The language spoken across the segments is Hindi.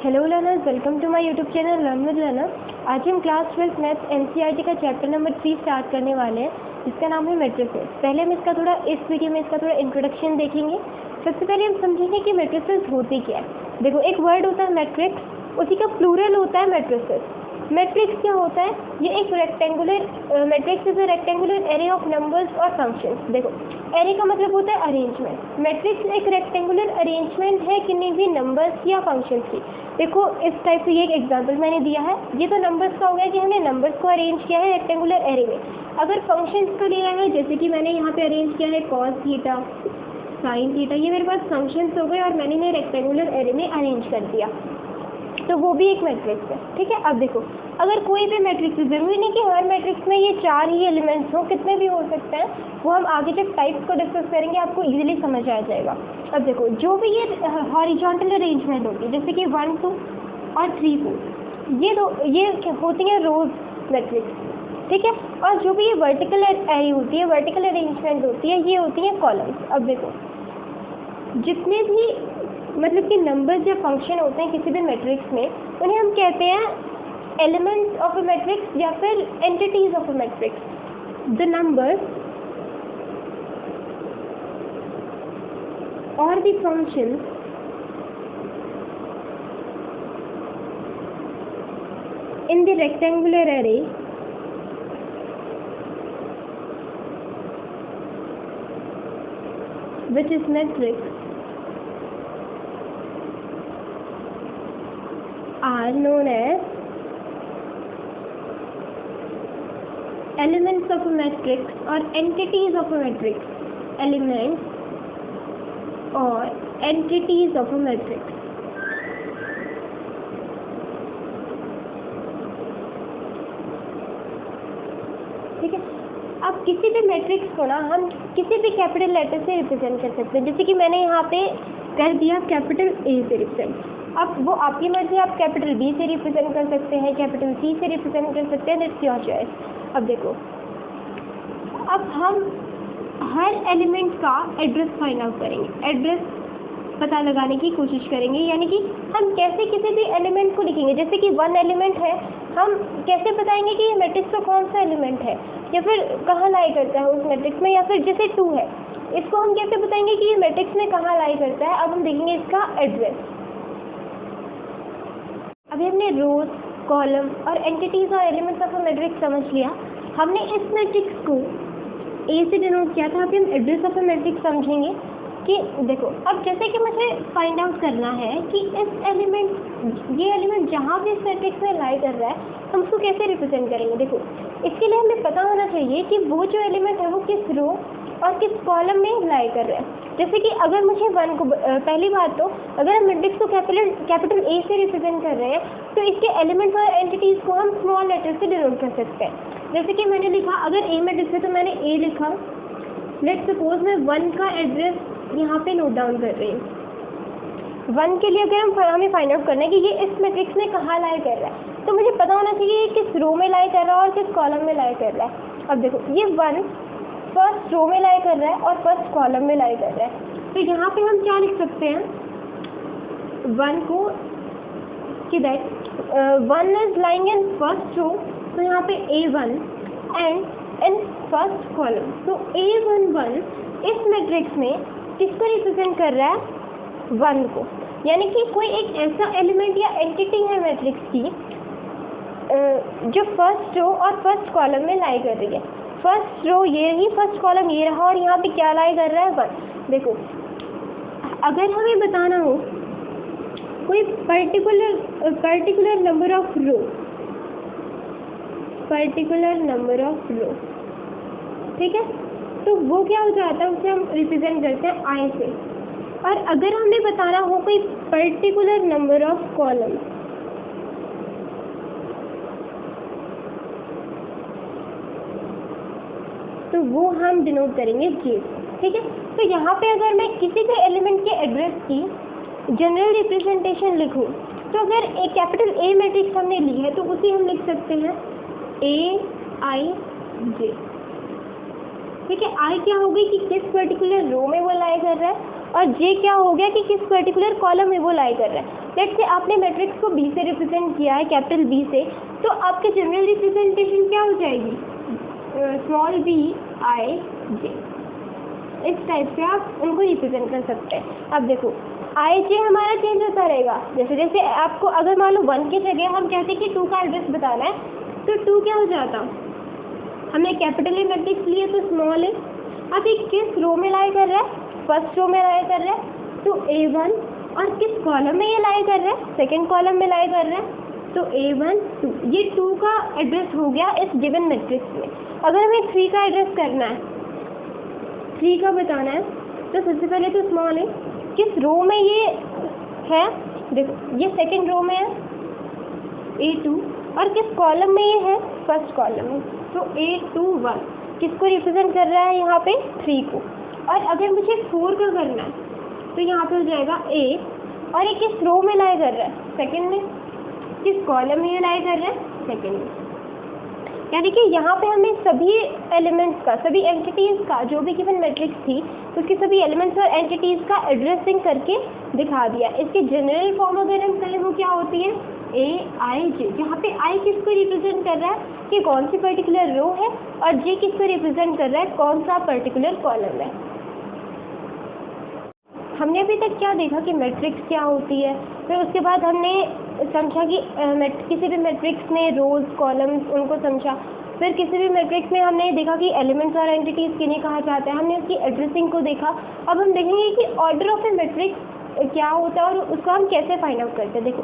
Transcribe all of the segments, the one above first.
Hello learners, welcome to my YouTube channel learn with learner. आज हम क्लास 12 मैथ्स एनसीईआरटी का चैप्टर नंबर 3 स्टार्ट करने वाले हैं, जिसका नाम है मैट्रिसेस। पहले हम इस वीडियो में इसका थोड़ा इंट्रोडक्शन देखेंगे। सबसे पहले हम समझेंगे कि मैट्रिसेस होती क्या है। देखो, एक वर्ड होता है मैट्रिक्स, उसी का प्लूरल होता है मैट्रिसेस। मैट्रिक्स क्या होता है? ये एक rectangular matrix is a rectangular array of numbers और फंक्शंस। देखो, एरे का मतलब होता है अरेंजमेंट। मैट्रिक्स एक रेक्टेंगुलर अरेंजमेंट है किन्हीं भी नंबर्स या फंक्शंस की। देखो, इस टाइप से ये एक एग्जांपल मैंने दिया है। ये तो नंबर्स का हो गया कि हमने नंबर्स को अरेंज किया है रेक्टेंगुलर एरे में। अगर फंक्शंस को लिया है, जैसे कि मैंने यहाँ पे अरेंज किया है कॉस थीटा, साइन थीटा, ये मेरे पास फंक्शंस हो गए और मैंने इन्हें रेक्टेंगुलर एरे में अरेंज कर दिया, तो वो भी एक मैट्रिक्स है। ठीक है, अब देखो, अगर कोई भी मैट्रिक्स, जरूरी नहीं कि हर मैट्रिक्स में ये 4 ही एलिमेंट्स हो, कितने भी हो सकते हैं। वो हम आगे जब टाइप्स को डिस्कस करेंगे आपको इजीली समझ आ जाएगा। अब देखो, जो भी ये हॉरिजॉन्टल अरेंजमेंट होती है, जैसे कि 1 2 और 3 4, ये होती है रोज मैट्रिक्स। ठीक है, और जो भी ये वर्टिकल एरे होती है, वर्टिकल अरेंजमेंट होती है, ये होती है कॉलम्स। अब देखो, जितने भी मतलब कि नंबर्स या फंक्शन होते हैं किसी भी मैट्रिक्स में, उन्हें हम कहते हैं एलिमेंट्स ऑफ अ मैट्रिक्स या फिर entities of a matrix. The numbers और the functions in the rectangular array which is matrix are known as elements of a matrix or entities of a matrix. Elements or entities of a matrix. ठीक है, अब किसी भी मैट्रिक्स को ना हम किसी भी कैपिटल लेटर से रिप्रेजेंट कर सकते हैं। जैसे कि मैंने यहाँ पे कर दिया कैपिटल ए से रिप्रेजेंट। अब वो आपकी मर्जी, आप कैपिटल बी से रिप्रेजेंट कर सकते हैं, कैपिटल सी से रिप्रेजेंट कर सकते हैं, दैट्स योर चॉइस। अब देखो, अब हम हर एलिमेंट का एड्रेस फाइंड आउट करेंगे, एड्रेस पता लगाने की कोशिश करेंगे। यानी कि हम कैसे किसी भी एलिमेंट को लिखेंगे। जैसे कि 1 एलिमेंट है, हम कैसे बताएंगे कि ये मैट्रिक्स का कौन सा एलिमेंट है या फिर कहाँ लाई करता है उस मैट्रिक्स में। या फिर जैसे 2 है, इसको हम कैसे बताएंगे कि ये मैट्रिक्स में कहाँ लाई करता है। अब हम देखेंगे इसका एड्रेस। अभी हमने रोज, कॉलम और एंटिटीज और एलिमेंट्स ऑफ अ मैट्रिक्स समझ लिया। हमने इस मैट्रिक्स को ए से डिनोट किया था। अभी हम एड्रेस ऑफ अ मैट्रिक्स समझेंगे कि देखो, अब जैसे कि मुझे फाइंड आउट करना है कि ये एलिमेंट जहाँ भी इस मैट्रिक्स में लाई कर रहा है, हम उसको कैसे रिप्रेजेंट करेंगे। देखो, इसके लिए हमें पता होना चाहिए कि वो जो एलिमेंट है वो किस रो और किस कॉलम में लाई कर रहा है। जैसे कि अगर मुझे 1 को पहली बात तो अगर हम मैट्रिक्स को कैपिटल ए से रिप्रेजेंट कर रहे हैं, तो इसके एलिमेंट्स और एंटिटीज को हम स्मॉल लेटर से डिनोट कर सकते हैं। जैसे कि मैंने लिखा, अगर ए मैट्रिक्स है तो मैंने ए लिखा। लेट्स सपोज मैं 1 का एड्रेस यहाँ पे नोट डाउन कर रही हूँ। 1 के लिए अगर हमें फाइंड आउट करना है कि ये इस मैट्रिक्स में कहाँ लाई कर रहा है, तो मुझे पता होना चाहिए ये किस रो में लाई कर रहा है और किस कॉलम में लाई कर रहा है। अब देखो, ये 1 फर्स्ट रो में लाई कर रहा है और फर्स्ट कॉलम में लाई कर रहा है। तो यहाँ पे हम क्या लिख सकते हैं 1 को कि that 1 is lying in first row, तो यहाँ पे A1 and in first column. तो A11 इस मैट्रिक्स में किसको रिप्रेजेंट कर रहा है? 1 को। यानी कि कोई एक ऐसा एलिमेंट या एंटिटी है मैट्रिक्स की जो फर्स्ट रो और फर्स्ट कॉलम में लाई कर रही है। फर्स्ट रो ये रही, फर्स्ट कॉलम ये रहा, और यहाँ पे क्या लाई कर रहा है? 1। देखो, अगर हमें बताना हो कोई पर्टिकुलर नंबर ऑफ रो, ठीक है, तो वो क्या हो जाता है, उसे हम रिप्रेजेंट करते हैं आई से। और अगर हमें बताना हो कोई पर्टिकुलर नंबर ऑफ कॉलम, तो वो हम डिनोट करेंगे जे। ठीक है, तो यहाँ पे अगर मैं किसी भी एलिमेंट के एड्रेस की जनरल रिप्रेजेंटेशन लिखूँ, तो अगर एक कैपिटल ए मैट्रिक्स हमने ली है तो उसे हम लिख सकते हैं AIJ। ठीक है, आई क्या हो गई कि किस पर्टिकुलर रो में वो लाई कर रहा है, और जे क्या हो गया कि किस पर्टिकुलर कॉलम में वो लाई कर रहा है। लेट्स से आपने मैट्रिक्स को बी से रिप्रेजेंट किया है, कैपिटल बी से, तो आपकी जनरल रिप्रेजेंटेशन क्या हो जाएगी, स्मॉल बी आई जे। इस टाइप से आप उनको रिप्रेजेंट कर सकते हैं। अब देखो आई जे हमारा चेंज होता रहेगा, जैसे जैसे आपको अगर मान लो 1 की जगह हम कहते कि 2 का एड्रेस बताना है, तो 2 क्या हो जाता, हमने कैपिटल ए मैट्रिक्स लिए तो स्मॉल ए। अब ये किस रो में लाई कर रहा है, फर्स्ट रो में लाई कर रहा है, तो A1, और किस कॉलम में ये लाई कर रहा है, सेकेंड कॉलम में लाई कर रहा है, तो A1 2, ये 2 का एड्रेस हो गया इस गिवन मैट्रिक्स में। अगर हमें 3 का एड्रेस करना है, 3 का बताना है, तो सबसे पहले तो स्मॉल है, किस रो में ये है, देखो ये सेकेंड रो में है A2, और किस कॉलम में ये है, फर्स्ट कॉलम में, तो A21 किसको रिप्रेजेंट कर रहा है यहाँ पे, 3 को। और अगर मुझे 4 का करना है, तो यहाँ पे हो जाएगा A, और ये किस रो में लाई कर रहा है, सेकेंड में, किस कॉलम में ये लाई कर रहा है, सेकेंड में। यानी कि यहाँ पे हमें सभी एलिमेंट्स का, सभी एंटिटीज का, जो भी गिवन मैट्रिक्स थी उसके सभी एलिमेंट्स और एंटिटीज का एड्रेसिंग करके दिखा दिया। इसकी जनरल फॉर्म अगर हम कहें वो क्या होती है, ए आई जे, जहाँ पे आई किसको रिप्रेजेंट कर रहा है कि कौन सी पर्टिकुलर रो है, और जे किसको रिप्रेजेंट कर रहा है कौन सा पर्टिकुलर कॉलम है। हमने अभी तक क्या देखा कि मैट्रिक्स क्या होती है, फिर उसके बाद हमने समझा कि किसी भी मैट्रिक्स में रोज कॉलम्स उनको समझा, फिर किसी भी मैट्रिक्स में हमने देखा कि एलिमेंट्स और एंटिटीज किन्हें कहा जाता है, हमने उसकी एड्रेसिंग को देखा। अब हम देखेंगे कि ऑर्डर ऑफ ए मैट्रिक्स क्या होता है और उसको हम कैसे फाइंड आउट करते हैं। देखो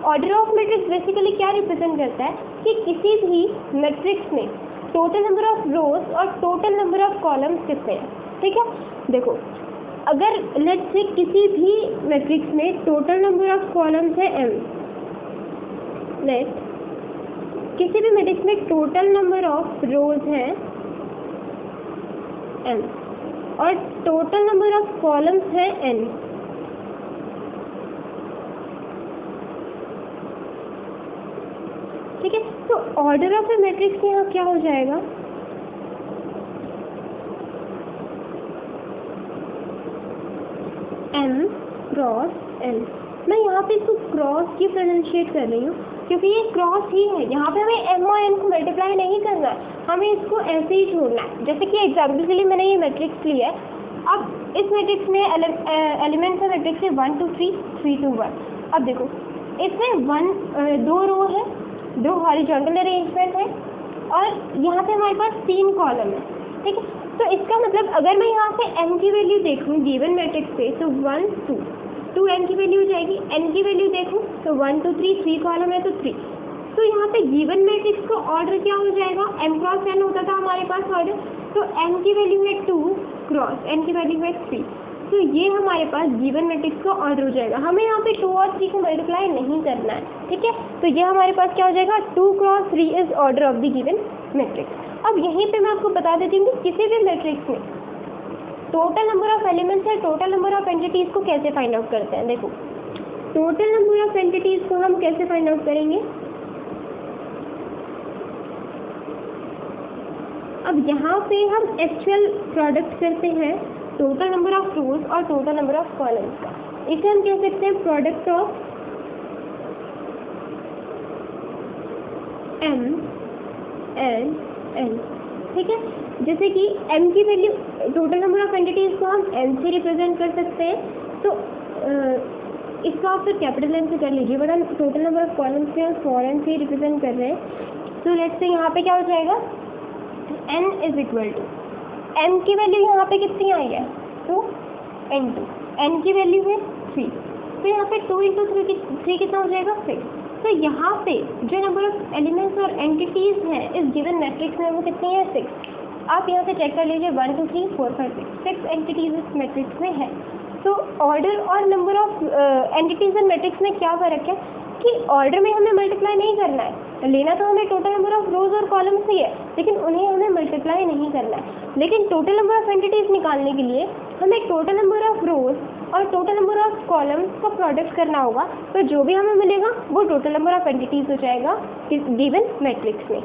ऑर्डर ऑफ मैट्रिक्स बेसिकली क्या रिप्रेजेंट करता है कि किसी भी मैट्रिक्स में टोटल नंबर ऑफ रोज और टोटल नंबर ऑफ कॉलम्स कितने हैं। ठीक है, देखो अगर लेट्स से किसी भी मैट्रिक्स में टोटल नंबर ऑफ कॉलम्स है m, लेट किसी भी मैट्रिक्स में टोटल नंबर ऑफ रोज है m और टोटल नंबर ऑफ कॉलम्स है n, ठीक है, तो ऑर्डर ऑफ ए मैट्रिक्स यहाँ क्या हो जाएगा, m क्रॉस n। मैं यहाँ पे इसको क्रॉस की प्रोनाउंशिएट कर रही हूँ क्योंकि ये क्रॉस ही है, यहाँ पे हमें m और n को मल्टीप्लाई नहीं करना है, हमें इसको ऐसे ही छोड़ना है। जैसे कि एग्जाम्पल के लिए मैंने ये मैट्रिक्स लिया है, अब इस मैट्रिक्स में एलिमेंट्स है मैट्रिक्स है 1 2 3 3 2 1। अब देखो इसमें 2 रो है, 2 हॉरिजॉन्टल अरेंजमेंट है और यहाँ पे हमारे पास 3 कॉलम है। ठीक है, तो इसका मतलब अगर मैं यहाँ से n की वैल्यू देखूँ गिवन मैट्रिक्स पे तो 1 2 n की वैल्यू हो जाएगी, n की वैल्यू देखूँ तो 1 2 3 3 कॉलम है तो 3। तो यहाँ पे गिवन मैट्रिक्स का ऑर्डर क्या हो जाएगा, m क्रॉस n होता था हमारे पास ऑर्डर, तो n की वैल्यू है 2 क्रॉस n की वैल्यू है 3, तो ये हमारे पास गिवन मैट्रिक्स का ऑर्डर हो जाएगा। हमें यहाँ पे 2 और 3 को मल्टीप्लाई नहीं करना है। ठीक है, तो ये हमारे पास क्या हो जाएगा, 2 cross 3 is order of the given matrix. अब यहीं पे मैं आपको बता देती हूँ कि किसी भी मैट्रिक्स में टोटल नंबर ऑफ एलिमेंट्स है, टोटल नंबर ऑफ एंटिटीज को कैसे फाइंड आउट करते हैं। देखो टोटल नंबर ऑफ एंटिटीज को हम कैसे फाइंड आउट करेंगे, अब यहाँ पे हम एक्चुअल प्रोडक्ट करते हैं टोटल नंबर ऑफ रोज और टोटल नंबर ऑफ कॉलम्स का। इसे हम कह सकते हैं product of m and n। ठीक है, जैसे कि m की value total number of entities को हम n से रिप्रेजेंट कर सकते हैं, तो इसको आप फिर कैपिटल N से कर लीजिए, बट हम टोटल नंबर ऑफ कॉलम्स में स्मॉल n से रिप्रेजेंट कर रहे हैं। तो लेट्स से यहाँ पे क्या हो जाएगा, n is equal to m की वैल्यू यहाँ पे कितनी आई है, तो n2, n की वैल्यू है 3, तो यहाँ पे 2 इंटू 3 कितना हो जाएगा 6। तो यहाँ पे जो नंबर ऑफ एलिमेंट्स और एंटिटीज हैं इस गिवन मैट्रिक्स में वो कितनी है 6। आप यहाँ से चेक कर लीजिए 1 2 3 4 5 6 एंटिटीज इस मैट्रिक्स में है। तो ऑर्डर और number of entities in matrix में क्या फ़र्क है कि ऑर्डर में हमें मल्टीप्लाई नहीं करना है, लेना तो हमें टोटल नंबर ऑफ रोज और कॉलम्स ही है, लेकिन उन्हें हमें मल्टीप्लाई नहीं करना है। लेकिन टोटल नंबर ऑफ एंटिटीज निकालने के लिए हमें टोटल नंबर ऑफ रोज और टोटल नंबर ऑफ कॉलम्स का प्रोडक्ट करना होगा, तो जो भी हमें मिलेगा वो टोटल नंबर ऑफ एंटिटीज हो जाएगा इस गिवन मैट्रिक्स में।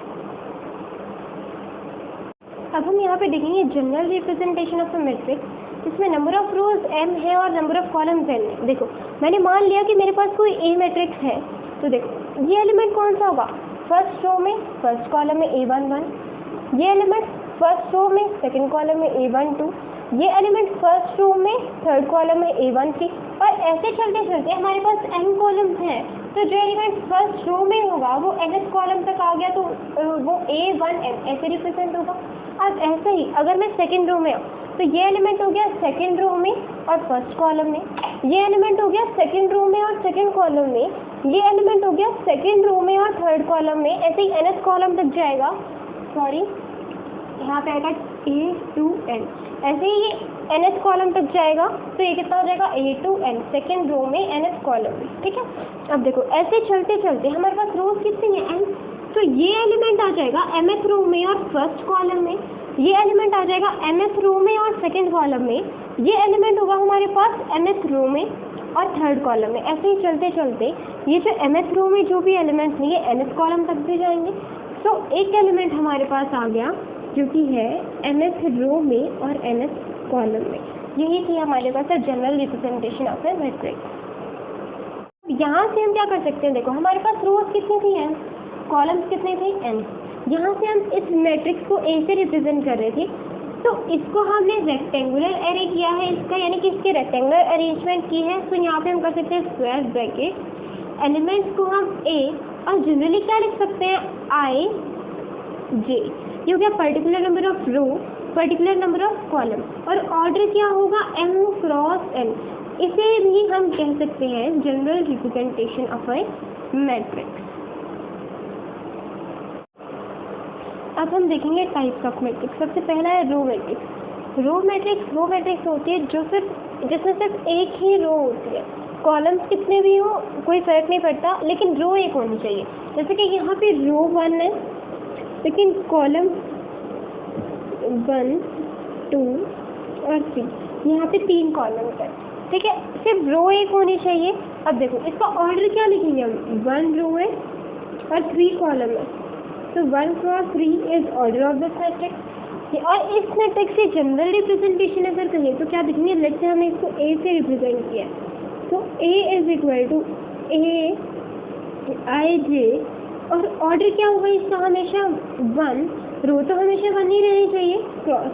अब हम यहाँ पे देखेंगे general representation of a matrix. इसमें नंबर ऑफ रोज m है और नंबर ऑफ कॉलम्स n है। देखो मैंने मान लिया कि मेरे पास कोई A मैट्रिक्स है, तो देखो ये एलिमेंट कौन सा होगा, फर्स्ट रो में फर्स्ट कॉलम में A11, ये एलिमेंट फर्स्ट रो में सेकंड कॉलम में A12, ये एलिमेंट फर्स्ट रो में थर्ड कॉलम में A13, और ऐसे चलते चलते हमारे पास n कॉलम्स हैं, तो जो एलिमेंट फर्स्ट रो में होगा वो nth कॉलम तक आ गया, तो वो A1n ऐसे रिप्रेजेंट होगा। अब ऐसे ही अगर मैं सेकंड रो में हूँ, तो ये एलिमेंट हो गया सेकंड रो में और फर्स्ट कॉलम में, ये एलिमेंट हो गया सेकंड रो में और सेकंड कॉलम में, ये एलिमेंट हो गया सेकंड रो में और थर्ड कॉलम में, ऐसे ही nth कॉलम तक जाएगा, सॉरी यहाँ पे आएगा A2n, ऐसे ही ये nth कॉलम तक जाएगा, तो ये कितना हो जाएगा A2n सेकंड रो में nth कॉलम में, ठीक है। अब देखो ऐसे चलते चलते हमारे पास रोज कितनी है n, तो ये एलिमेंट आ जाएगा mth रो में और फर्स्ट कॉलम में, ये एलिमेंट आ जाएगा mth रो में और सेकंड कॉलम में, ये एलिमेंट होगा हमारे पास mth रो में और थर्ड कॉलम में। ऐसे ही चलते चलते ये जो mth रो में जो भी एलिमेंट है ये nth कॉलम तक भी जाएंगे। तो एक एलिमेंट हमारे पास आ गया जो कि है mth रो में और nth कॉलम में। यही थी हमारे पास general representation of a matrix. यहाँ से हम क्या कर सकते हैं, देखो हमारे पास रोज कितनी थी n, कॉलम्स कितने थे n, यहाँ से हम इस मैट्रिक्स को A से रिप्रेजेंट कर रहे थे, तो इसको हमने रेक्टेंगुलर एरे किया है इसका, यानी कि इसके रेक्टेंगुलर अरेंजमेंट की है। तो यहाँ पे हम कर सकते हैं स्क्वायर ब्रैकेट, एलिमेंट्स को हम A और जनरली क्या लिख सकते हैं I J, ये हो गया particular number of row, particular number of column, और ऑर्डर क्या होगा m क्रॉस n। इसे भी हम कह सकते हैं general representation of a matrix. अब हम देखेंगे टाइप्स ऑफ मैट्रिक्स। सबसे पहला है रो मैट्रिक्स। रो मैट्रिक्स वो मैट्रिक्स होती है जो जिसमें सिर्फ एक ही रो होती है, कॉलम्स कितने भी हो कोई फर्क नहीं पड़ता, लेकिन रो एक होनी चाहिए। जैसे कि यहाँ पे रो 1 है, लेकिन कॉलम 1 2 और 3, यहाँ पे 3 कॉलम है, ठीक है, सिर्फ रो एक होनी चाहिए। अब देखो इसका ऑर्डर क्या लिखेंगे हम, 1 रो है और 3 कॉलम है, तो 1 cross 3 is order of this matrix. और इस मैट्रिक्स से जनरल रिप्रेजेंटेशन अगर कहें तो क्या दिखेंगे, लेट्स से हमने इसको A से रिप्रेजेंट किया, तो A is equal to A I J, और ऑर्डर क्या होगा इसका, हमेशा 1, रो तो हमेशा 1 ही रहनी चाहिए, क्रॉस।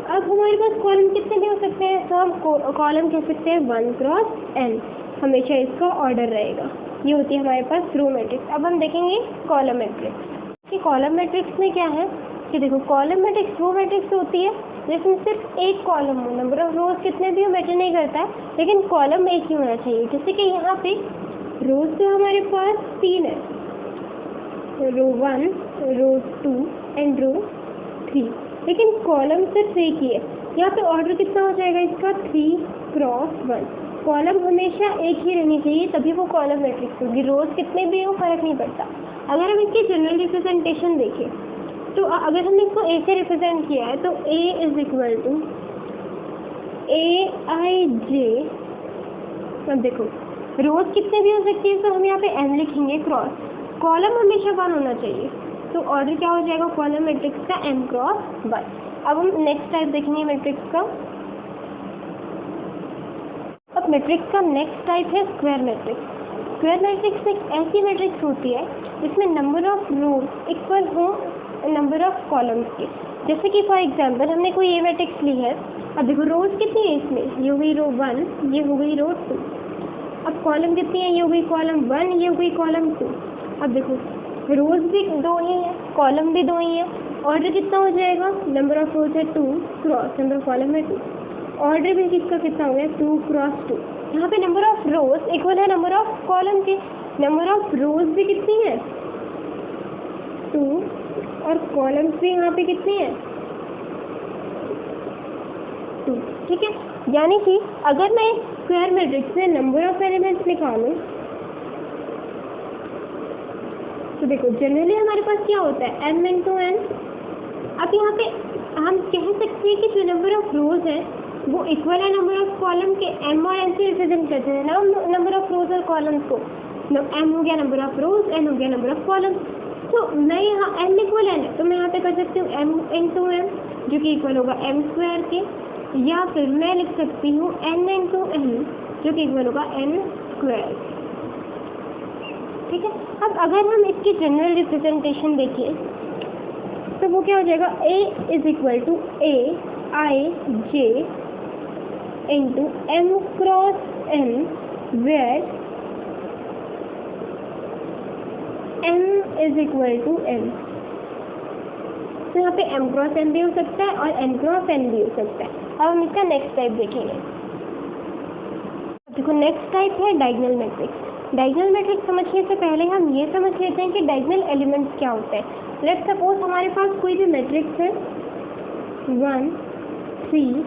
अब हमारे पास कॉलम कितने भी हो सकते हैं, तो हम कॉलम कह सकते हैं 1 क्रॉस n, हमेशा इसका ऑर्डर रहेगा। ये होती है हमारे पास रो मैट्रिक्स। अब हम देखेंगे कॉलम मैट्रिक्स कि कॉलम मैट्रिक्स में क्या है, कि देखो कॉलम मैट्रिक्स वो मैट्रिक्स होती है जिसमें सिर्फ एक कॉलम हो, नंबर ऑफ रोज कितने भी हो मैटर नहीं करता है, लेकिन कॉलम एक ही होना चाहिए। जैसे कि यहाँ पे रोज तो हमारे पास 3 है, रो 1, रो 2 एंड रो 3, लेकिन कॉलम सिर्फ एक ही है। यहाँ पे ऑर्डर कितना हो जाएगा इसका, 3 क्रॉस 1। कॉलम हमेशा एक ही रहनी चाहिए, तभी वो कॉलम मैट्रिक्स होगी, रोज कितने भी हो फर्क नहीं पड़ता। अगर हम इसकी जनरल रिप्रेजेंटेशन देखें, तो अगर हमने इसको A से रिप्रेजेंट किया है, तो A is equal to A I J। अब देखो रोज कितने भी हो सकती है, तो हम यहाँ पे n लिखेंगे क्रॉस, कॉलम हमेशा 1 होना चाहिए, तो ऑर्डर क्या हो जाएगा कॉलम मैट्रिक्स का m क्रॉस 1। अब हम नेक्स्ट टाइप देखेंगे मैट्रिक्स का। अब मैट्रिक्स का नेक्स्ट टाइप है स्क्वायर मैट्रिक्स। स्क्वायर मैट्रिक्स एक ऐसी मैट्रिक्स होती है जिसमें नंबर ऑफ रोज इक्वल हो नंबर ऑफ कॉलम्स के। जैसे कि फॉर एग्जांपल हमने कोई ए मैट्रिक्स ली है, अब देखो रोज कितनी है इसमें, ये हो गई रो 1, ये हो गई रो 2। अब कॉलम कितनी है, ये हो गई कॉलम 1, ये हो गई कॉलम 2। अब देखो रोज भी 2 ही है, कॉलम भी 2 ही है, ऑर्डर कितना हो जाएगा, नंबर ऑफ रोज है 2 क्रॉस नंबर ऑफ कॉलम है 2, ऑर्डर भी किसका कितना हो गया 2 क्रॉस 2। यहाँ पे नंबर ऑफ रोज इक्वल है नंबर ऑफ कॉलम के, नंबर ऑफ रोज भी कितनी है 2, और कॉलम्स भी यहाँ पे कितनी है 2, ठीक है। यानी कि अगर मैं स्क्वायर मैट्रिक्स में नंबर ऑफ एलिमेंट्स निकालूं, तो देखो जनरली हमारे पास क्या होता है m इंटू n। अब यहाँ पे हम कह सकते हैं कि जो नंबर ऑफ रोज है वो इक्वल है नंबर ऑफ कॉलम के, m और n से रिप्रेजेंट करते हैं ना नंबर ऑफ रोज और कॉलम्स को। m हो गया नंबर ऑफ रोज, n हो गया नंबर ऑफ कॉलम्स। तो मैं यहाँ m इक्वल n है, तो मैं यहाँ पे कर सकती हूँ m इंटू m, जो कि इक्वल होगा m स्क्वायर के। या फिर मैं लिख सकती हूँ n इंटू n जो कि इक्वल होगा n स्क्वायर। ठीक है, अब अगर हम इसकी जनरल रिप्रेजेंटेशन देखें तो वो क्या हो जाएगा, a is equal to a i j into m cross n where m is equal to n। तो यहाँ पे m क्रॉस n भी हो सकता है और n क्रॉस n भी हो सकता है। अब हम इसका नेक्स्ट टाइप देखेंगे। देखो नेक्स्ट टाइप है डायगोनल मैट्रिक्स। डायगोनल मैट्रिक्स समझने से पहले हम ये समझ लेते हैं कि डायगोनल एलिमेंट्स क्या होते हैं। लेट्स सपोज हमारे पास कोई भी मैट्रिक्स है 1 3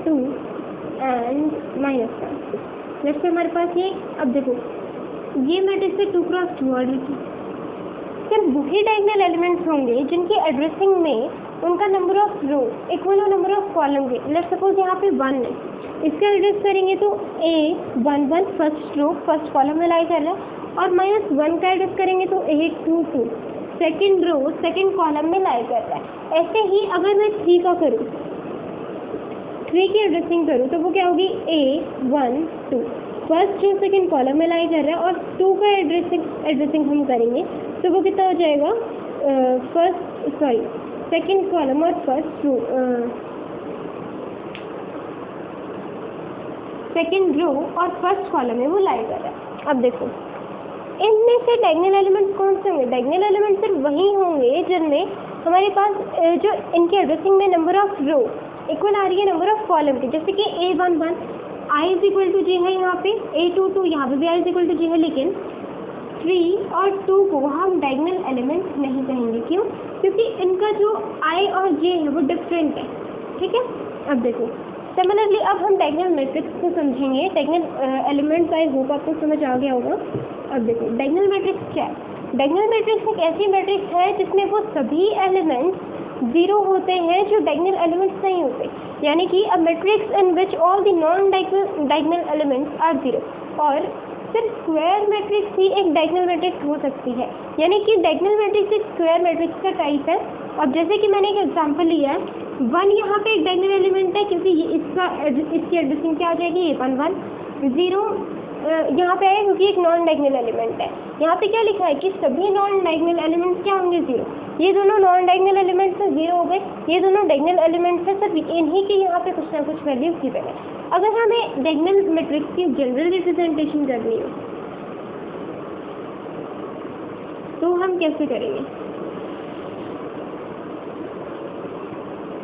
2 एंड -1। लेट्स से हमारे पास ये, अब देखो ये मैट्रिक्स है 2 क्रॉस 2 ऑर्डर की। सिर्फ वही डायगोनल एलिमेंट्स होंगे जिनकी एड्रेसिंग में उनका नंबर ऑफ रो इक्वल हो नंबर ऑफ कॉलम के। लेट्स सपोज यहाँ पे 1 है, इसका एड्रेस करेंगे तो A11 first row first column में लाई कर रहा है, और -1 का एड्रेस करेंगे तो A22 second row second column में लाई कर रहा है। ऐसे ही अगर मैं 3 का करूँ, 3 की एड्रेसिंग करूँ तो वो क्या होगी, A12 first row second column में लाई कर रहा है, और 2 का एड्रेसिंग हम करेंगे तो वो कितना हो जाएगा, सेकेंड कॉलम और फर्स्ट रो सेकेंड रो और फर्स्ट कॉलम में वो लाई कर रहा है। अब देखो इनमें से डायगोनल एलिमेंट्स कौन से होंगे, डायगोनल एलिमेंट्स सिर्फ वही होंगे जिनमें हमारे पास जो इनके एड्रेसिंग में नंबर ऑफ रो इक्वल आ रही है नंबर ऑफ कॉलम की। जैसे कि A11 i is equal to j है यहाँ पे, A22 यहाँ पे भी i is equal to j है, लेकिन 3 और 2 को हम डायगोनल एलिमेंट्स नहीं कहेंगे। क्यों? क्योंकि इनका जो i और j है वो डिफरेंट है। ठीक है, अब देखो सिमिलरली अब हम डायगोनल मैट्रिक्स को समझेंगे। डायगोनल एलिमेंट्स आई होप आपको समझ आ गया होगा। अब देखो डायगोनल मैट्रिक्स क्या है। डायगोनल मैट्रिक्स एक ऐसी मैट्रिक्स है जिसमें वो सभी एलिमेंट्स 0 होते हैं जो डायगोनल एलिमेंट्स नहीं होते, यानी कि a matrix in which all the non diagonal elements are 0। और सिर्फ स्क्वायर मैट्रिक्स ही एक डायगोनल मैट्रिक्स हो सकती है, यानी कि डायगोनल मैट्रिक्स एक स्क्वायर मैट्रिक्स का टाइप है। अब जैसे कि मैंने एक एग्जांपल लिया है, 1 यहाँ पे एक डायगोनल एलिमेंट है क्योंकि इसकी एड्रेसिंग क्या हो जाएगी, A11। 0 यहाँ पे है क्योंकि एक नॉन डायगोनल एलिमेंट है। यहाँ पे क्या लिखा है कि सभी नॉन डायगोनल एलिमेंट्स क्या होंगे, 0। ये दोनों नॉन डायगोनल एलिमेंट्स से 0 हो गए, ये दोनों डायगोनल एलिमेंट्स है, सिर्फ इन्हीं के यहाँ पे कुछ ना कुछ वैल्यू गिवन है। अगर हमें डायगोनल मैट्रिक्स की जनरल रिप्रेजेंटेशन करनी हो तो हम कैसे करेंगे,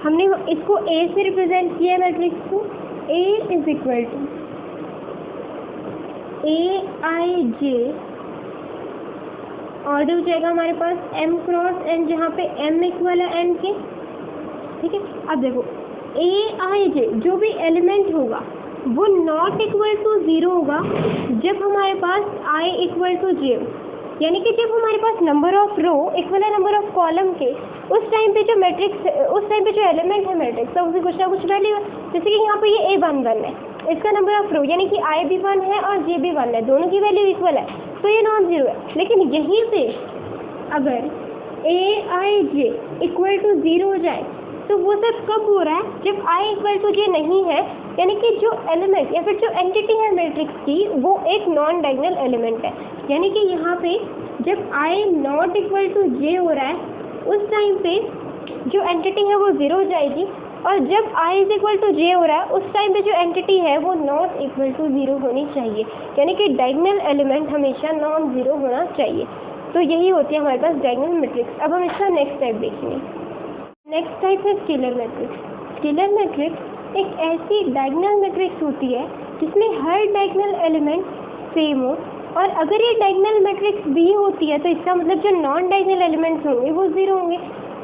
हमने इसको A से रिप्रेजेंट किया मैट्रिक्स को। A is equal to Aij order हो जाएगा हमारे पास m क्रॉस n, जहाँ पे m इक्वल है n के। ठीक है, अब देखो Aij जो भी एलिमेंट होगा वो नॉट इक्वल टू 0 होगा जब हमारे पास i इक्वल टू j हो, यानी कि जब हमारे पास नंबर ऑफ रो इक्वल है नंबर ऑफ कॉलम के, उस टाइम पे जो मैट्रिक्स, उस टाइम पे जो एलिमेंट है मैट्रिक्स का उसकी कुछ ना कुछ वैल्यू है। जैसे कि यहाँ पे ये A11 है, इसका नंबर ऑफ रो यानी कि i भी 1 है और j भी 1 है, दोनों की वैल्यू इक्वल है, तो ये नॉन जीरो है। लेकिन यहीं पे अगर Aij इक्वल टू 0 हो जाए तो वो सिर्फ कब हो रहा है, जब i इक्वल टू j नहीं है, यानी कि जो एलिमेंट या फिर जो एंटिटी है मैट्रिक्स की वो एक नॉन डायगोनल एलिमेंट है। यानी कि यहाँ पे जब i not equal to j हो रहा है उस टाइम पे जो एंटिटी है वो 0 हो जाएगी, और जब i is equal to j हो रहा है उस टाइम पे जो एंटिटी है वो नॉट इक्वल टू 0 होनी चाहिए, यानी कि डायगोनल एलिमेंट हमेशा नॉन 0 होना चाहिए। तो यही होती है हमारे पास डायगोनल मैट्रिक्स। अब हम इसका नेक्स्ट टाइप देखेंगे। नेक्स्ट टाइप है स्केलर मैट्रिक्स। स्केलर मैट्रिक्स एक ऐसी डायगोनल मैट्रिक्स होती है जिसमें हर डायगोनल एलिमेंट सेम हो, और अगर ये डायगोनल मैट्रिक्स भी होती है तो इसका मतलब जो नॉन डायगोनल एलिमेंट्स होंगे वो 0 होंगे।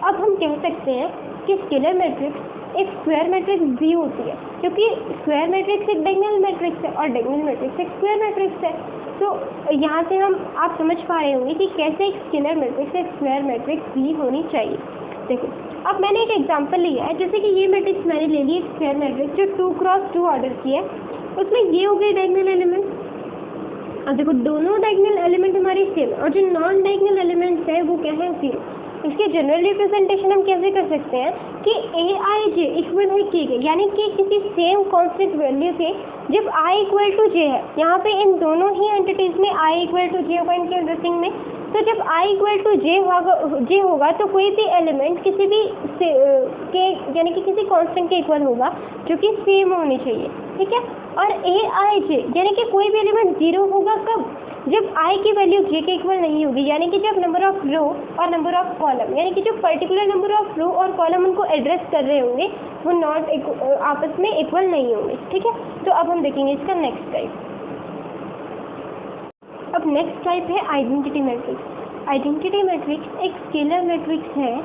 अब हम कह सकते हैं कि स्केलर मैट्रिक्स एक स्क्वायर मैट्रिक्स भी होती है, क्योंकि स्क्वायर मैट्रिक्स एक डायगोनल मैट्रिक्स है और डायगोनल मैट्रिक्स एक स्क्वायर मैट्रिक्स है। तो यहाँ से आप समझ पा रहे होंगे कि कैसे एक स्केलर मैट्रिक्स एक स्क्वायर मैट्रिक्स भी होनी चाहिए। देखो अब मैंने एक एग्जांपल लिया है, जैसे कि ये मैट्रिक्स मैंने ले ली एक स्क्वायर मैट्रिक्स जो 2 क्रॉस 2 ऑर्डर की है, उसमें ये हो गए डायगोनल एलिमेंट। अब देखो दोनों डायगोनल एलिमेंट हमारे सेम, और जो नॉन डायगोनल एलिमेंट्स है वो क्या है, 0। इसके जनरल रिप्रेजेंटेशन हम कैसे कर सकते हैं कि Aij इक्वल इक्वल है k के, यानी कि किसी सेम कांस्टेंट वैल्यू के जब i इक्वल टू j है, यहाँ पे इन दोनों ही एंटिटीज में i इक्वल टू j होगा इनके इंडरसिंग में, तो जब i इक्वल टू j होगा तो कोई भी एलिमेंट किसी भी के यानी कि किसी कांस्टेंट के इक्वल होगा जो कि सेम होनी चाहिए, ठीक है। और aij यानी कि कोई भी एलिमेंट 0 होगा कब, जब i की वैल्यू j के इक्वल नहीं होगी, यानी कि जब नंबर ऑफ रो और नंबर ऑफ कॉलम, यानी कि जो पर्टिकुलर नंबर ऑफ रो और कॉलम उनको एड्रेस कर रहे होंगे वो नॉट आपस में इक्वल नहीं होंगे, ठीक है। तो अब हम देखेंगे इसका नेक्स्ट टाइप। अब नेक्स्ट टाइप है आइडेंटिटी मैट्रिक्स। आइडेंटिटी मैट्रिक्स एक स्केलर मैट्रिक्स है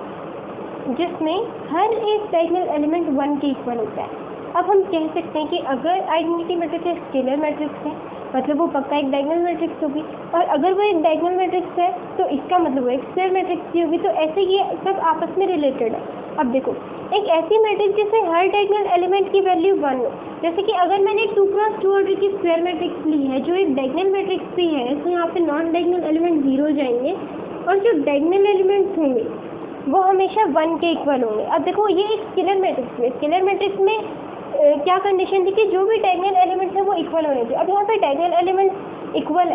जिसमें हर एक डायगोनल एलिमेंट 1 के इक्वल होता है। अब हम कह सकते हैं कि अगर आइडेंटिटी मैट्रिक्स एक स्केलर मैट्रिक्स है मतलब वो पक्का एक डायगोनल मैट्रिक्स होगी, और अगर वो एक डायगोनल मैट्रिक्स है तो इसका मतलब वो एक स्क्वायर मैट्रिक्स भी होगी। तो ऐसे ये सब आपस में रिलेटेड है। अब देखो, एक ऐसी मैट्रिक्स जिसमें हर डायगोनल एलिमेंट की वैल्यू 1 हो, जैसे कि अगर मैंने 2x2 ऑर्डर की स्क्वायर मैट्रिक्स ली है जो एक डायगोनल मैट्रिक्स भी है, तो यहाँ पे नॉन डायगोनल एलिमेंट 0 जाएंगे और जो डायगोनल एलिमेंट्स होंगे वो हमेशा 1 के इक्वल होंगे। अब देखो, ये एक स्केलर मैट्रिक्स है, स्केलर मैट्रिक्स में क्या कंडीशन थी कि जो भी डायगोनल एलिमेंट है वो इक्वल होने चाहिए। अब यहाँ पे डायगोनल एलिमेंट इक्वल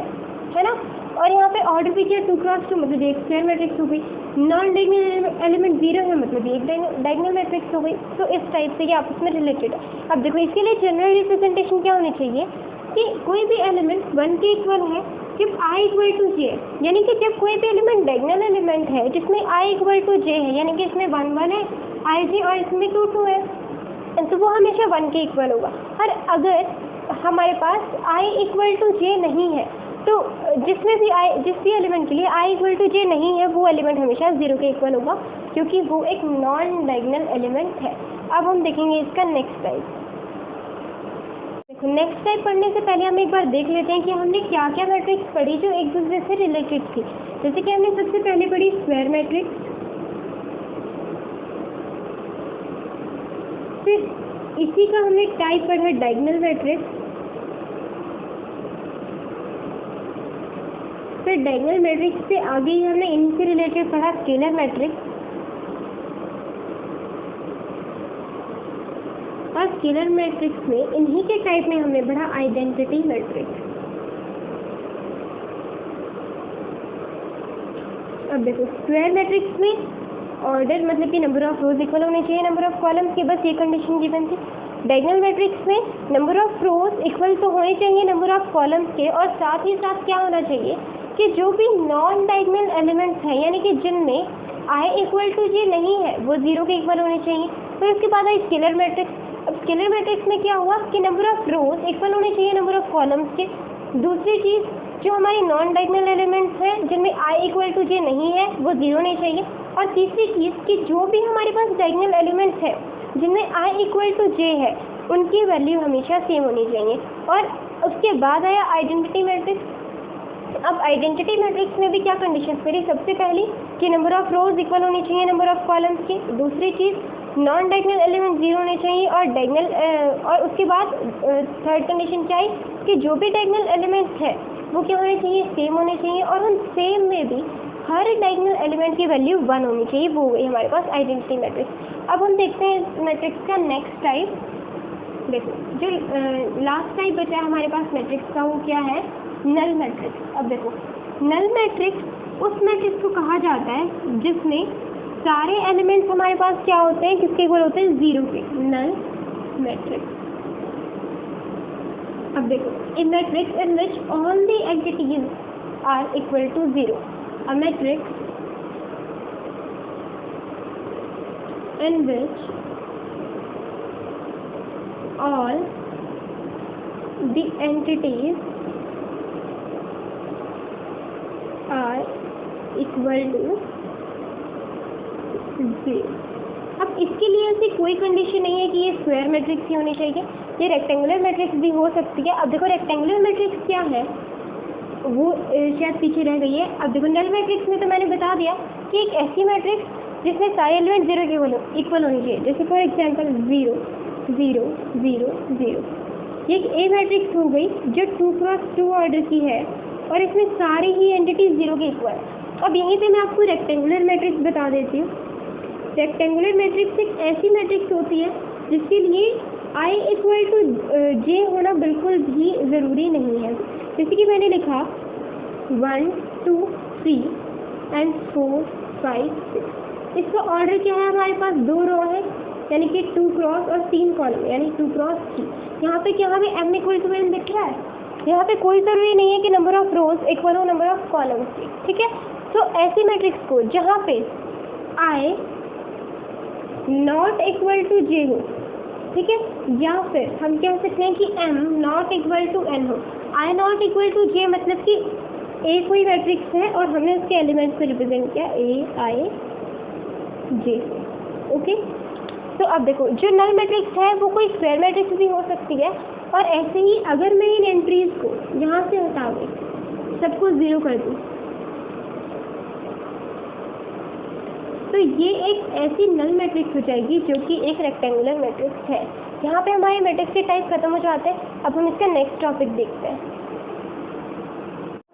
है ना, और यहाँ पे ऑर्डर भी किया 2x2 मतलब एक स्क्वायर मैट्रिक्स हो गई, नॉन डायगोनल एलिमेंट 0 है मतलब एक डायगोनल मैट्रिक्स हो गई। तो इस टाइप से ये आपस में रिलेटेड है। अब देखो, इसके लिए जनरल रिप्रेजेंटेशन क्या होनी चाहिए कि कोई भी एलिमेंट 1 के इक्वल है जब i इक्वल टू j, यानी कि जब कोई भी एलिमेंट डायगोनल एलिमेंट है जिसमें i इक्वल टू j है, यानी कि इसमें 1 1 है ij और इसमें 2 2 है, तो वो हमेशा 1 के इक्वल होगा। और अगर हमारे पास i इक्वल टू j नहीं है तो जिस भी एलिमेंट के लिए i इक्वल टू j नहीं है वो एलिमेंट हमेशा 0 के इक्वल होगा, क्योंकि वो एक नॉन डायगोनल एलिमेंट है। अब हम देखेंगे इसका नेक्स्ट टाइप। देखो, नेक्स्ट टाइप पढ़ने से पहले हम एक बार देख लेते हैं कि हमने क्या क्या मैट्रिक्स पढ़ी जो एक दूसरे से रिलेटेड थी। जैसे कि हमने सबसे पहले पढ़ी स्क्वायर मैट्रिक्स, फिर इसी का हमने टाइप पढ़ा डायगोनल मैट्रिक्स, फिर डायगोनल मैट्रिक्स से आगे ही हमने इनसे रिलेटेड पढ़ा स्केलर मैट्रिक्स, और स्केलर मैट्रिक्स में इन्हीं के टाइप में हमने पढ़ा आइडेंटिटी मैट्रिक्स। अब देखो, स्क्वायर मैट्रिक्स में ऑर्डर मतलब कि नंबर ऑफ रोज इक्वल होने चाहिए नंबर ऑफ कॉलम्स के, बस ये कंडीशन गिवन थी। डायगोनल मैट्रिक्स में नंबर ऑफ रोज इक्वल तो होने चाहिए नंबर ऑफ कॉलम्स के, और साथ ही साथ क्या होना चाहिए कि जो भी नॉन डायगोनल एलिमेंट्स हैं यानी कि जिनमें i इक्वल टू j नहीं है वो 0 के इक्वल होने चाहिए। फिर उसके बाद है स्केलर मैट्रिक्स। अब स्केलर मैट्रिक्स में क्या हुआ कि नंबर ऑफ रोज इक्वल होने चाहिए नंबर ऑफ कॉलम्स के। दूसरी चीज़, जो हमारे नॉन डायगोनल एलिमेंट्स हैं जिनमें i इक्वल टू j नहीं है वो 0 होने चाहिए। और तीसरी चीज़ कि जो भी हमारे पास डायगोनल एलिमेंट्स हैं जिनमें i इक्वल टू j है उनकी वैल्यू हमेशा सेम होनी चाहिए। और उसके बाद आया आइडेंटिटी मैट्रिक्स। अब आइडेंटिटी मैट्रिक्स में भी क्या कंडीशंस पड़ी, सबसे पहली कि नंबर ऑफ रोज इक्वल होनी चाहिए नंबर ऑफ कॉलम्स की। दूसरी चीज़, नॉन डायगोनल एलिमेंट 0 होने चाहिए, और उसके बाद थर्ड कंडीशन क्या है कि जो भी डायगोनल एलिमेंट्स है वो क्या होने चाहिए, सेम होने चाहिए, और उन सेम में भी हर डायगोनल एलिमेंट की वैल्यू 1 होनी चाहिए। वो हो गई हमारे पास आइडेंटिटी मैट्रिक्स। अब हम देखते हैं इस मैट्रिक्स का नेक्स्ट टाइप। देखो, जो लास्ट टाइप बचा है हमारे पास मैट्रिक्स का वो क्या है, नल मैट्रिक्स। अब देखो, नल मैट्रिक्स उस मैट्रिक्स को कहा जाता है जिसमें सारे एलिमेंट्स हमारे पास क्या होते हैं, किसके इक्वल होते हैं, 0 के, नल मैट्रिक्स। अब देखो, in matrix in which all the entities are equal to 0, a matrix in which all the entities are equal to 0। अब इसके लिए ऐसी कोई कंडीशन नहीं है कि ये स्क्वायर मैट्रिक्स ही होनी चाहिए, ये रेक्टेंगुलर मैट्रिक्स भी हो सकती है। अब देखो, रेक्टेंगुलर मैट्रिक्स क्या है वो शायद पीछे रह गई है। अब देखो, नल मैट्रिक्स में तो मैंने बता दिया कि एक ऐसी मैट्रिक्स जिसमें सारे एलिमेंट 0 के इक्वल होनी चाहिए। जैसे फॉर एग्जाम्पल 0 0 0 0, ये एक ए मैट्रिक्स हो गई जो 2x2 ऑर्डर की है और इसमें सारी ही एंटिटीज 0 के इक्वल है। अब यहीं पे मैं आपको रेक्टेंगुलर मैट्रिक्स बता देती हूँ। रेक्टेंगुलर मैट्रिक्स एक ऐसी मैट्रिक्स होती है जिसके लिए I इक्वल टू जे होना बिल्कुल भी ज़रूरी नहीं है। जैसे कि मैंने लिखा 1 2 3 एंड 4 5 6। इसका ऑर्डर क्या है, हमारे पास 2 रो है यानी कि 2 क्रॉस और 3 कॉलम यानी 2 क्रॉस 3। यहाँ पे क्या हमें m इक्वल टू n दिख रहा है? यहाँ पे कोई ज़रूरी नहीं है कि नंबर ऑफ रोज इक्वल हो नंबर ऑफ कॉलम्स की, ठीक है। तो ऐसी मैट्रिक्स को जहाँ पे I नॉट इक्वल टू जे हो, ठीक है, या फिर हम कह सकते हैं कि m not equal to n हो। I not equal to J मतलब कि A कोई मैट्रिक्स है और हमने उसके एलिमेंट्स को रिप्रेजेंट किया A I J, ओके। तो अब देखो, जो नल मैट्रिक्स है वो कोई स्क्वायर मैट्रिक्स भी हो सकती है, और ऐसे ही अगर मैं इन एंट्रीज को यहाँ से हटा दूँ, सबको 0 कर दूँ, तो ये एक ऐसी नल मैट्रिक्स हो जाएगी जो कि एक रेक्टेंगुलर मैट्रिक्स है। यहाँ पे हमारे मैट्रिक्स के टाइप खत्म हो जाते हैं। अब हम इसका नेक्स्ट टॉपिक देखते हैं।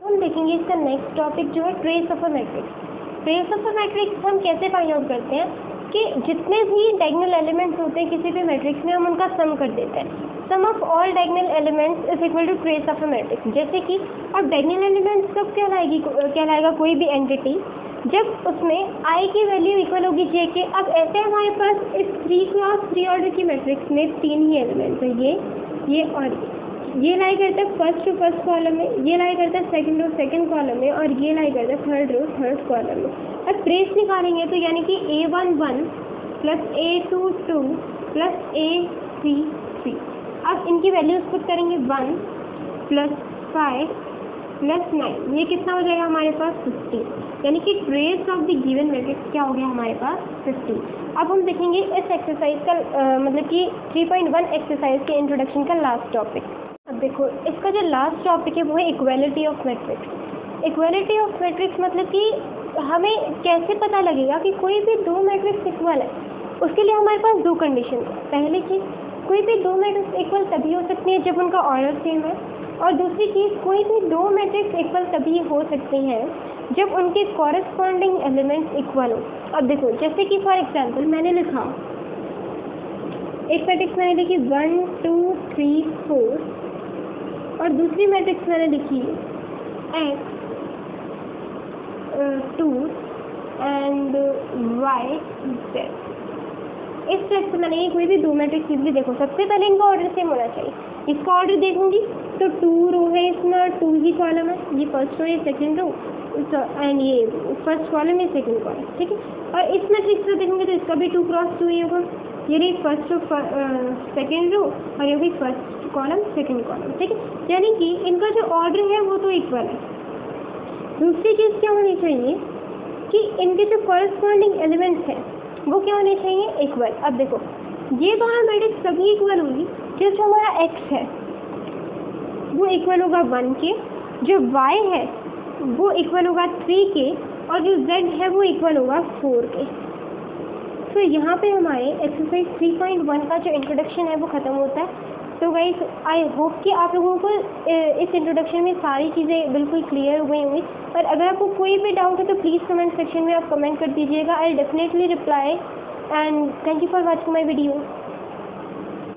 हम देखेंगे इसका नेक्स्ट टॉपिक जो है trace of a matrix. Trace of a matrix हम कैसे फाइंड आउट करते हैं कि जितने भी डायगोनल एलिमेंट्स होते हैं किसी भी मैट्रिक्स में, हम उनका सम कर देते हैं। Sum of all diagonal elements is equal to trace of a matrix. जैसे कि अब डायगोनल एलिमेंट्स कब कहलाएगा कोई भी एंटिटी, जब उसमें I की वैल्यू इक्वल होगी J के। अब ऐसे हमारे पास इस 3x3 ऑर्डर की मैट्रिक्स में 3 ही एलिमेंट्स हैं, ये और ये लाई करता है फर्स्ट रो फर्स्ट कॉलम में, ये लाई करता है सेकंड रो सेकंड कॉलम में, और ये लाई करता है थर्ड रो थर्ड कॉलम में। अब ट्रेस निकालेंगे तो यानी कि A1 1 plus A2 2 plus A3 3। अब इनकी वैल्यूज पुट करेंगे 1 प्लस 5 प्लस 9, ये कितना हो जाएगा हमारे पास 50, यानी कि trace of the given matrix क्या हो गया हमारे पास 50। अब हम देखेंगे इस एक्सरसाइज का मतलब कि 3.1 एक्सरसाइज के इंट्रोडक्शन का लास्ट टॉपिक। अब देखो, इसका जो लास्ट टॉपिक है वो है equality of matrix. Equality of matrix मतलब कि हमें कैसे पता लगेगा कि कोई भी दो मैट्रिक्स इक्वल है। उसके लिए हमारे पास दो कंडीशन है। पहली चीज़, कोई भी दो मैट्रिक्स इक्वल तभी हो सकती है जब उनका ऑर्डर सेम है, और दूसरी चीज़, कोई भी दो मैट्रिक्स इक्वल तभी हो सकती हैं जब उनके कॉरेस्पॉन्डिंग एलिमेंट्स इक्वल हो। अब देखो, जैसे कि फॉर एग्जांपल मैंने लिखा एक मैट्रिक्स मैंने लिखी 1 2 3 4 और दूसरी मैट्रिक्स मैंने लिखी x 2 एंड y z। इस टाइप से मैंने कोई भी दो मैट्रिक्स इजली देखो, सबसे पहले इनका ऑर्डर सेम होना चाहिए। इसका ऑर्डर देखूंगी तो 2 रो है, इसमें 2 ही कॉलम है, ये फर्स्ट रो ये सेकंड रो एंड ये फर्स्ट कॉलम ये सेकंड कॉलम, ठीक है। और इस मैट्रिक्स को देखूंगे तो इसका भी 2 क्रॉस 2 ही होगा, ये रही फर्स्ट रो सेकंड रो और ये भी फर्स्ट कॉलम सेकंड कॉलम, ठीक है। यानी कि इनका जो ऑर्डर है वो तो इक्वल है। दूसरी चीज़ क्या होनी चाहिए कि इनके जो कॉरेस्पॉन्डिंग एलिमेंट्स हैं वो क्या होने चाहिए, इक्वल। अब देखो, ये दोनों मैट्रिक्स तभी इक्वल होगी जब जो हमारा x है वो इक्वल होगा 1 के, जो y है वो इक्वल होगा 3 के, और जो z है वो इक्वल होगा 4 के। तो यहाँ पे हमारे एक्सरसाइज 3.1 का जो इंट्रोडक्शन है वो ख़त्म होता है। तो गाइस, आई होप कि आप लोगों को इस इंट्रोडक्शन में सारी चीज़ें बिल्कुल क्लियर हो गई होंगी। और अगर आपको कोई भी डाउट है तो प्लीज़ कमेंट सेक्शन में आप कमेंट कर दीजिएगा। I definitely reply and thank you for watching my video.